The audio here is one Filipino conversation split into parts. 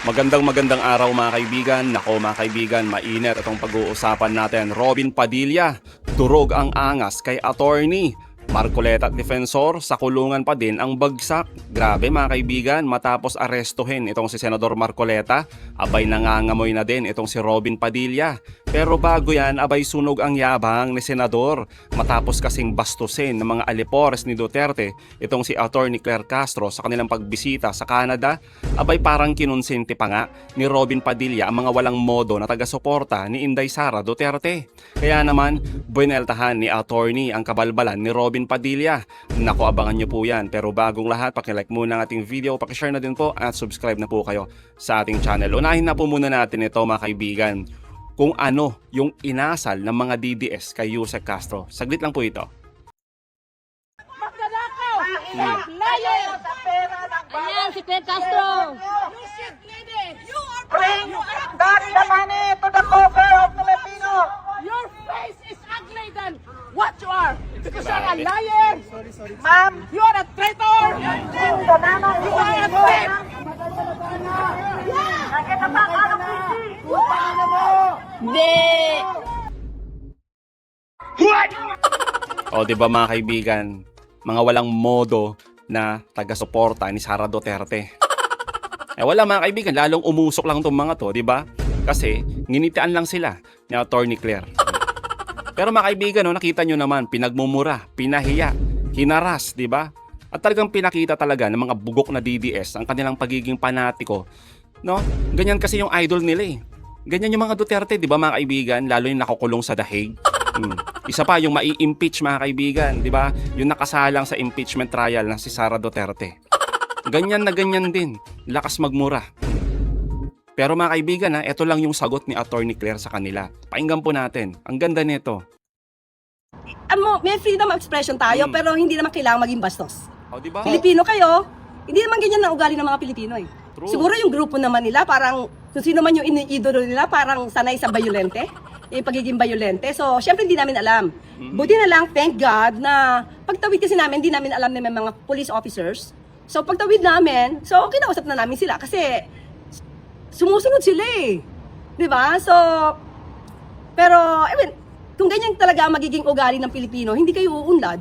Magandang araw mga kaibigan. Nako mga kaibigan, mainit itong pag-uusapan natin. Robin Padilla, durog ang angas kay attorney. Marcoleta at defensor, sa kulungan pa din ang bagsak. Grabe mga kaibigan, matapos arestuhin itong si Senador Marcoleta, abay nangangamoy na din itong si Robin Padilla. Pero bago yan, abay sunog ang yabang ni Senador. Matapos kasing bastusin ng mga alipores ni Duterte, itong si Attorney Claire Castro sa kanilang pagbisita sa Canada, abay parang kinonsinti pa nga ni Robin Padilla ang mga walang modo na taga-suporta ni Inday Sara Duterte. Kaya naman, bueneltahan ni attorney ang kabalbalan ni Robin Padilla. Naku, abangan nyo po yan. Pero bagong lahat, pakilike muna ang ating video, pakishare na din po at subscribe na po kayo sa ating channel. Unahin na po muna natin ito mga kaibigan, kung ano yung inasal ng mga DDS kay Yusek Castro. Saglit lang po ito. Magnanakaw! Liar! Ayan, si Claire Castro. You shit lady! You are Bring back the money to the coffers of Filipino! Your face is ugly than what you are! Because you're a liar! Ma'am, You are a traitor! the nana You are a thief! nakita ba ano PC? Hindi. O, di ba mga kaibigan, mga walang modo na taga-suporta ni Sara Duterte. Wala mga kaibigan, lalong umusok lang itong mga to, di ba? Kasi nginitian lang sila ni Attorney Claire. Pero mga kaibigan, no, nakita nyo naman, pinagmumura, pinahiya, hinaras, di ba? At talagang pinakita talaga ng mga bugok na DDS ang kanilang pagiging panatiko. No? Ganyan kasi yung idol nila eh. Ganyan yung mga Duterte, di ba mga kaibigan? Lalo yung nakukulong sa dahig. Isa pa, yung mai-impeach mga kaibigan, di ba? Yung nakasalang sa impeachment trial na si Sara Duterte. Ganyan na ganyan din. Lakas magmura. Pero mga kaibigan, ito lang yung sagot ni Attorney Claire sa kanila. Pakinggan po natin. Ang ganda nito. May freedom of expression tayo, pero hindi naman kailangan maging bastos. O, di ba? Pilipino kayo, hindi naman ganyan ang ugali ng mga Pilipino eh. True. Siguro yung grupo naman nila, parang kung sino man yung iniidolo nila, parang sanay sa violente, yung pagiging violente. So, syempre hindi namin alam. Buti na lang, thank God, na pagtawid kasi namin, hindi namin alam na may mga police officers. So, pagtawid namin, so kinausap na namin sila kasi sumusunod sila eh. Di ba? So, pero, I mean, kung ganyan talaga ang magiging ugali ng Pilipino, hindi kayo uunlad.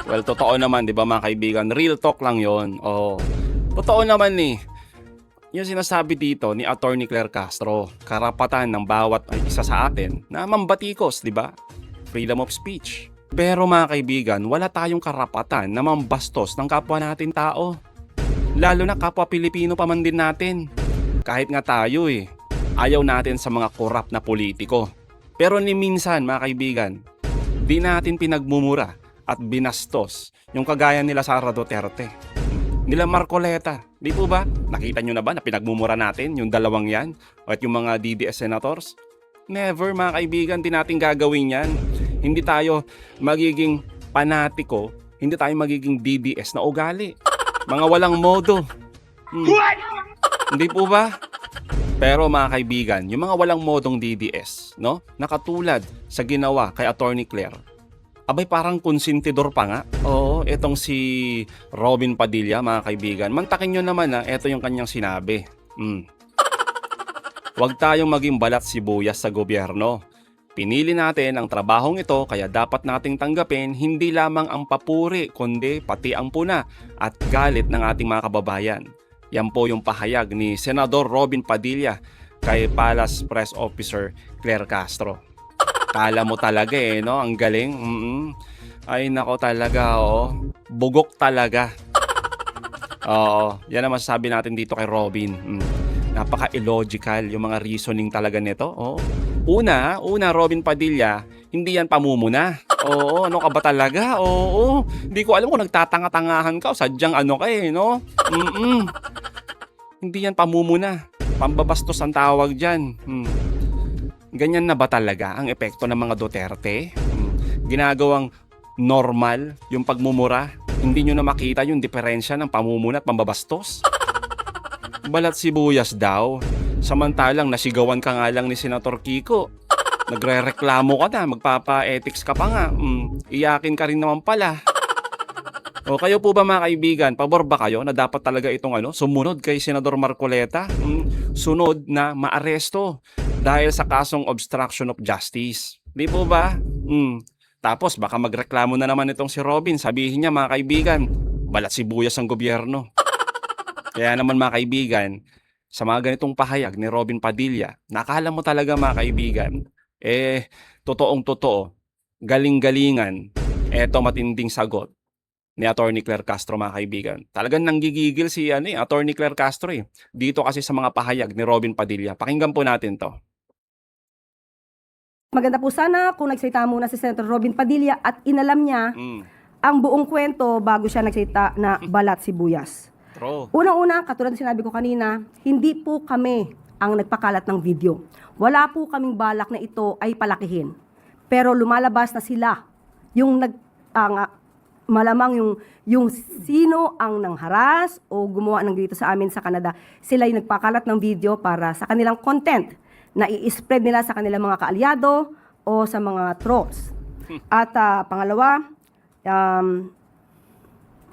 Well, totoo naman, di ba mga kaibigan? Real talk lang yon. Oh. Totoo naman eh. Yung sinasabi dito ni Attorney Claire Castro, karapatan ng bawat isa sa atin na mambatikos, di ba? Freedom of speech. Pero mga kaibigan, wala tayong karapatan na mambastos ng kapwa natin tao. Lalo na kapwa Pilipino pa man din natin. Kahit nga tayo eh, ayaw natin sa mga korap na politiko. Pero ni minsan mga kaibigan, di natin pinagmumura at binastos yung kagaya nila Sara Duterte, nila Marcoleta. Di po ba? Nakita nyo na ba na pinagmumura natin yung dalawang yan at yung mga DDS senators? Never mga kaibigan, di natin gagawin yan. Hindi tayo magiging panatiko, hindi tayo magiging DDS na ugali. Mga walang modo. Hindi po ba? Pero mga kaibigan, yung mga walang modong DDS, no? Nakatulad sa ginawa kay Attorney Claire, abay parang konsentidor pa nga. Oo, etong si Robin Padilla mga kaibigan. Mantakin nyo naman eto yung kanyang sinabi. Huwag tayong maging balat sibuyas sa gobyerno. Pinili natin ang trabahong ito kaya dapat nating tanggapin hindi lamang ang papuri kundi pati ang puna at galit ng ating mga kababayan. Yan po yung pahayag ni Senador Robin Padilla kay Palace Press Officer Claire Castro. Kala mo talaga no? Ang galing. Ay nako talaga, oo. Bugok talaga. Oo, yan ang masasabi natin dito kay Robin. Napaka-illogical yung mga reasoning talaga nito. Oo. Una, Robin Padilla, hindi yan pamumuna. Oo, ano ka ba talaga? Oo, hindi ko alam kung nagtatanga-tangahan ka o sadyang ano ka no? Hindi yan pamumuna. Pambabastos ang tawag dyan. Ganyan na ba talaga ang epekto ng mga Duterte? Ginagawang normal yung pagmumura? Hindi nyo na makita yung diferensya ng pamumuna at pambabastos? Balat sibuyas daw. Samantalang nasigawan ka nga lang ni Senator Kiko. Nagre-reklamo ka na, magpapa-ethics ka pa nga. Iyakin ka rin naman pala. O kayo po ba mga kaibigan, pabor ba kayo na dapat talaga itong sumunod kay Senador Marcoleta? Sunod na maaresto dahil sa kasong obstruction of justice. Di po ba? Tapos baka magreklamo na naman itong si Robin. Sabihin niya mga kaibigan, balat sibuyas ang gobyerno. Kaya naman mga kaibigan, sa mga ganitong pahayag ni Robin Padilla, nakala mo talaga mga kaibigan, totoong-totoo, galing-galingan, eto matinding sagot ni Attorney Claire Castro mga kaibigan. Talagang nanggigigil si Attorney Claire Castro dito kasi sa mga pahayag ni Robin Padilla. Pakinggan po natin to. Maganda po sana kung nagsalita muna si Senator Robin Padilla at inalam niya ang buong kwento bago siya nagsalita na balat sibuyas. True. Unang-una, katulad ng sinabi ko kanina, hindi po kami ang nagpakalat ng video. Wala po kaming balak na ito ay palakihin. Pero lumalabas na sila yung malamang yung sino ang nangharas o gumawa ng ganito sa amin sa Canada. Sila yung nagpakalat ng video para sa kanilang content na i-spread nila sa kanilang mga kaalyado o sa mga trolls. At pangalawa,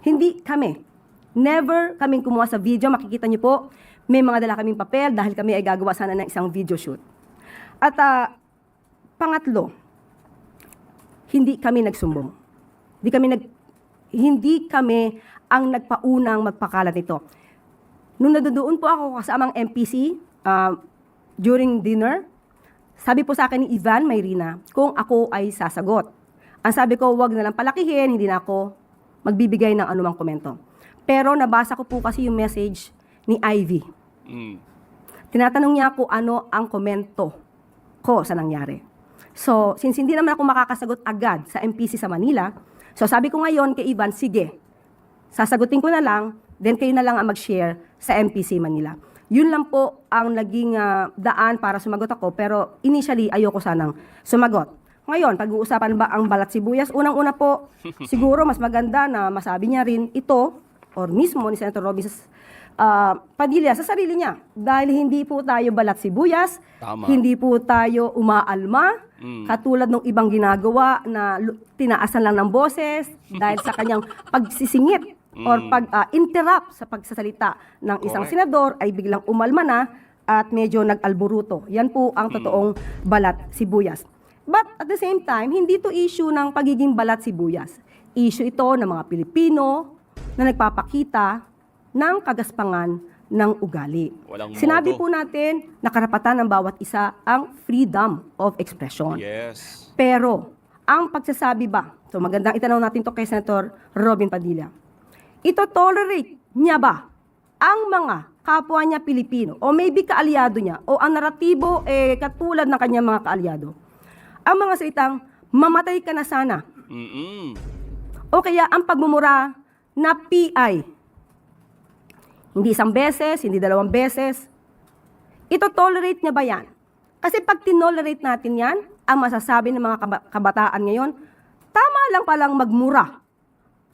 hindi kami. Never kaming kumuha sa video. Makikita niyo po, may mga dala kaming papel dahil kami ay gagawa sana ng isang video shoot. At pangatlo, hindi kami nagsumbong. Hindi kami ang nagpaunang magpakalat nito. Nung nadudoon po ako kasamang MPC, during dinner, sabi po sa akin ni Ivan Mayrina kung ako ay sasagot. Ang sabi ko, wag na lang palakihin, hindi na ako magbibigay ng anumang komento. Pero nabasa ko po kasi yung message ni Ivy. Tinatanong niya ako ano ang komento ko sa nangyari. So, since hindi naman ako makakasagot agad sa MPC sa Manila, so sabi ko ngayon kay Ivan, sige, sasagutin ko na lang, then kayo na lang ang mag-share sa MPC Manila. Yun lang po ang naging daan para sumagot ako, pero initially ayoko sanang sumagot. Ngayon, pag-uusapan ba ang balat sibuyas? Unang-una po, siguro mas maganda na masabi niya rin ito, or mismo ni Senator Robin Padilla sa sarili niya. Dahil hindi po tayo balat sibuyas, Tama. hindi po tayo umaalma, katulad ng ibang ginagawa na tinaasan lang ng boses dahil sa kanyang pagsisingit or pag-interrupt sa pagsasalita ng isang Correct. senador ay biglang umalma na at medyo nag-alburuto. Yan po ang totoong balat sibuyas. But at the same time, hindi to issue ng pagiging balat sibuyas. Issue ito ng mga Pilipino na nagpapakita ng kagaspangan ng ugali. Walang Sinabi modo. po natin na karapatan ng bawat isa ang freedom of expression. Yes. Pero, ang pagsasabi ba, so magandang itanong natin to kay Senator Robin Padilla, ito tolerate niya ba ang mga kapwa niya Pilipino o maybe kaalyado niya o ang naratibo katulad ng kanyang mga kaalyado? Ang mga salitang, mamatay ka na sana. O kaya ang pagmumura na PI. Hindi isang beses, hindi dalawang beses. Ito tolerate niya ba yan? Kasi pag tinolerate natin yan, ang masasabi ng mga kabataan ngayon, tama lang palang magmura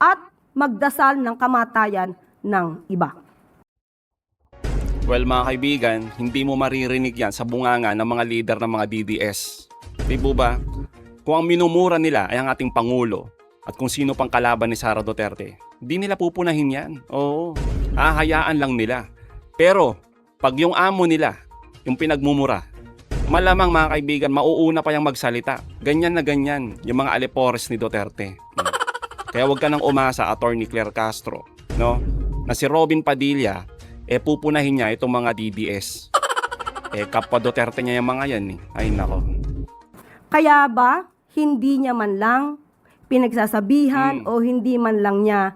at magdasal ng kamatayan ng iba. Well mga kaibigan, hindi mo maririnig yan sa bunganga ng mga leader ng mga DDS. Di po ba? Kung ang minumura nila ay ang ating Pangulo at kung sino pang kalaban ni Sara Duterte, di nila pupunahin yan. Oo, hahayaan lang nila. Pero pag yung amo nila, yung pinagmumura, malamang mga kaibigan, mauuna pa yung magsalita. Ganyan na ganyan yung mga alipores ni Duterte. Kaya wag ka nang umasa, Attorney Claire Castro, no? Na si Robin Padilla, pupunahin niya itong mga DDS. Kapwa Duterte niya yung mga yan eh. Ay nako. Kaya ba, hindi niya man lang pinagsasabihan o hindi man lang niya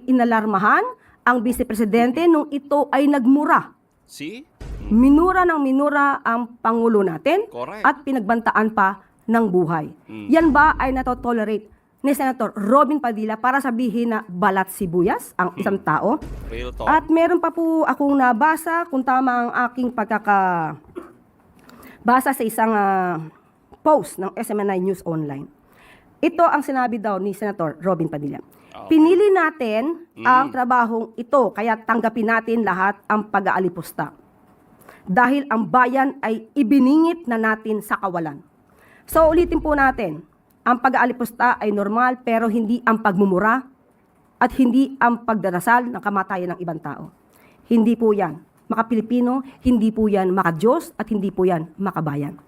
inalarmahan ang Vice Presidente nung ito ay nagmura. See? Minura ng minura ang Pangulo natin Correct. at pinagbantaan pa ng buhay. Yan ba ay natotolerate ni Senator Robin Padilla para sabihin na balat sibuyas ang isang tao? Real talk. At meron pa po akong nabasa, kung tama ang aking basa sa isang post ng SMNI News Online. Ito ang sinabi daw ni Senator Robin Padilla. Pinili natin ang trabahong ito, kaya tanggapin natin lahat ang pag-aalipusta. Dahil ang bayan ay ibiningit na natin sa kawalan. So ulitin po natin, ang pag-aalipusta ay normal pero hindi ang pagmumura at hindi ang pagdarasal ng kamatayan ng ibang tao. Hindi po yan maka-Pilipino, hindi po yan maka-Diyos at hindi po yan makabayan.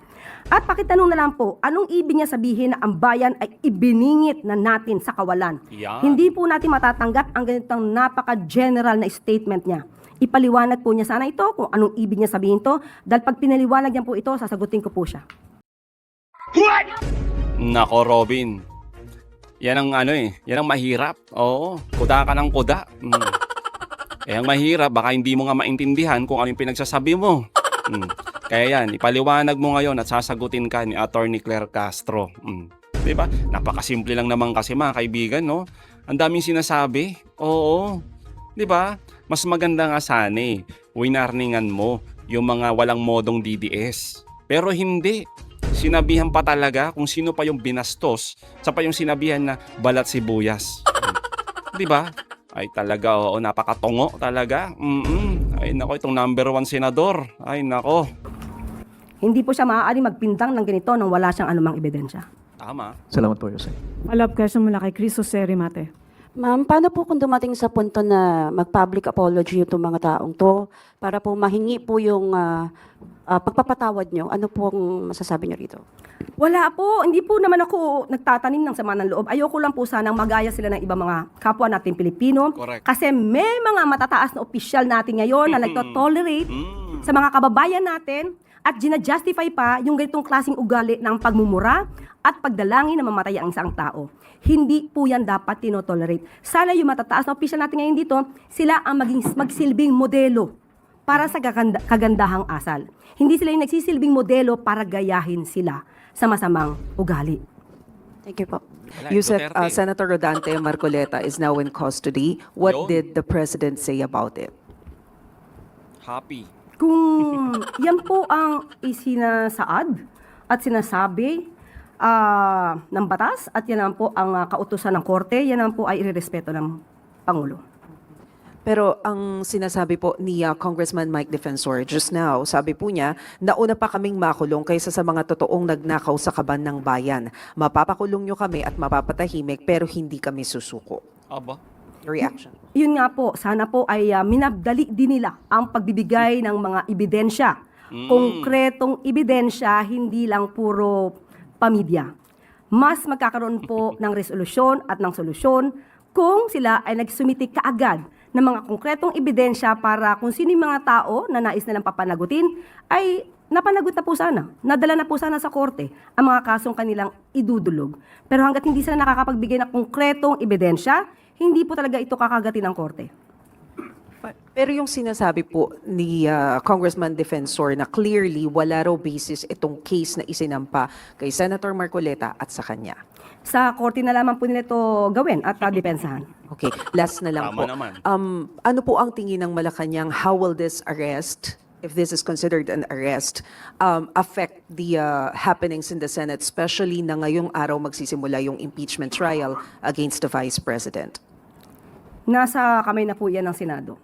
At pakitanong na lang po, anong ibig niya sabihin na ang bayan ay ibiningit na natin sa kawalan? Yan. Hindi po natin matatanggap ang ganitong napaka-general na statement niya. Ipaliwanag po niya sana ito kung anong ibig niya sabihin to dahil pag pinaliwanag niya po ito, sasagutin ko po siya. Nako, Robin. Yan ang yan ang mahirap. Oo, kuda ka ng kuda. Ang mahirap, baka hindi mo nga maintindihan kung ano yung pinagsasabi mo. Kaya yan, ipaliwanag mo ngayon at sasagutin ka ni Attorney Claire Castro. Diba? Napakasimple lang naman kasi mga kaibigan, no? Ang daming sinasabi. Oo. Diba? Mas maganda nga sana winarningan mo yung mga walang modong DDS. Pero hindi. Sinabihan pa talaga kung sino pa yung binastos sa pa yung sinabihan na balat sibuyas. Diba? Ay talaga, oo, napakatungo talaga. Ay nako, itong number 1 senador. Ay nako. Hindi po siya maaaring magpintang ng ganito nang wala siyang anumang ebidensya. Tama. Salamat po, Yosef. Follow-up question mula kay Chris Jose Rimate. Ma'am, paano po kung dumating sa punto na mag-public apology itong mga taong to para po mahingi po yung pagpapatawad nyo? Ano po ang masasabi nyo rito? Wala po, hindi po naman ako nagtatanim ng sama ng loob. Ayoko lang po sanang magaya sila ng ibang mga kapwa natin Pilipino. Correct. Kasi may mga matataas na opisyal natin ngayon na nagto-tolerate sa mga kababayan natin at gina-justify pa yung ganitong klaseng ugali ng pagmumura at pagdalangin na mamatay ang isang tao. Hindi po yan dapat tinotolerate. Sana yung matataas na opisyal natin ngayon dito, sila ang magsilbing modelo para sa kagandahang asal. Hindi sila yung nagsisilbing modelo para gayahin sila sa masamang ugali. Thank you po. Wala, Yusef, Duterte. Senator Rodante Marcoleta is now in custody. What Yun. did the president say about it? Happy. Kung yan po ang isinasaad at sinasabi ng batas at yan naman po ang kautusan ng korte, yan naman po ay irerespeto ng Pangulo. Pero ang sinasabi po ni Congressman Mike Defensor just now, sabi po niya, nauna pa kaming makulong kaysa sa mga totoong nagnakaw sa kaban ng bayan. Mapapakulong nyo kami at mapapatahimik pero hindi kami susuko. Aba. Your reaction? Yun nga po, sana po ay minabdali din nila ang pagbibigay ng mga ebidensya. Konkretong ebidensya, hindi lang puro pamilya. Mas magkakaroon po ng resolusyon at ng solusyon kung sila ay nagsumiti kaagad ng mga konkretong ebidensya para kung sino yung mga tao na nais nilang papanagutin ay napanagot na po sana, nadala na po sana sa korte ang mga kasong kanilang idudulog. Pero hanggat hindi sila nakakapagbigay ng konkretong ebidensya, hindi po talaga ito kakagatin ng korte. Pero yung sinasabi po ni Congressman Defensor na clearly wala raw basis itong case na isinampa kay Senator Marcoleta at sa kanya. Sa korte na lamang po nila ito gawin at depensahan. Okay, last na lang Tama po. naman. Ano po ang tingin ng Malacanang, how will this arrest, if this is considered an arrest, affect the happenings in the Senate, especially na ngayong araw magsisimula yung impeachment trial against the Vice President? Nasa kamay na po yan ng Senado.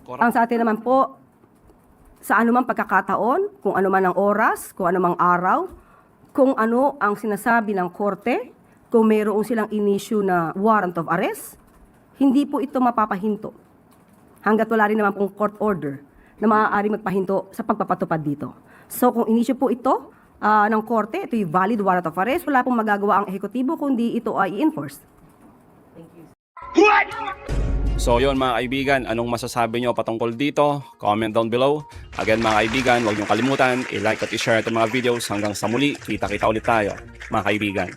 Correct. Ang sa atin naman po, sa anumang pagkakataon, kung ano man ang oras, kung ano mang araw, kung ano ang sinasabi ng korte, kung mayroon silang in-issue na warrant of arrest, hindi po ito mapapahinto. Hanggat wala rin naman pong court order na maaaring magpahinto sa pagpapatupad dito. So kung in-issue po ito ng korte, ito yung valid warrant of arrest, wala pong magagawa ang ehekutibo kundi ito ay i-enforce. So yun mga kaibigan, anong masasabi nyo patungkol dito? Comment down below. Again mga kaibigan, huwag nyo kalimutan, i-like at i-share itong mga videos. Hanggang sa muli, kita-kita ulit tayo mga kaibigan.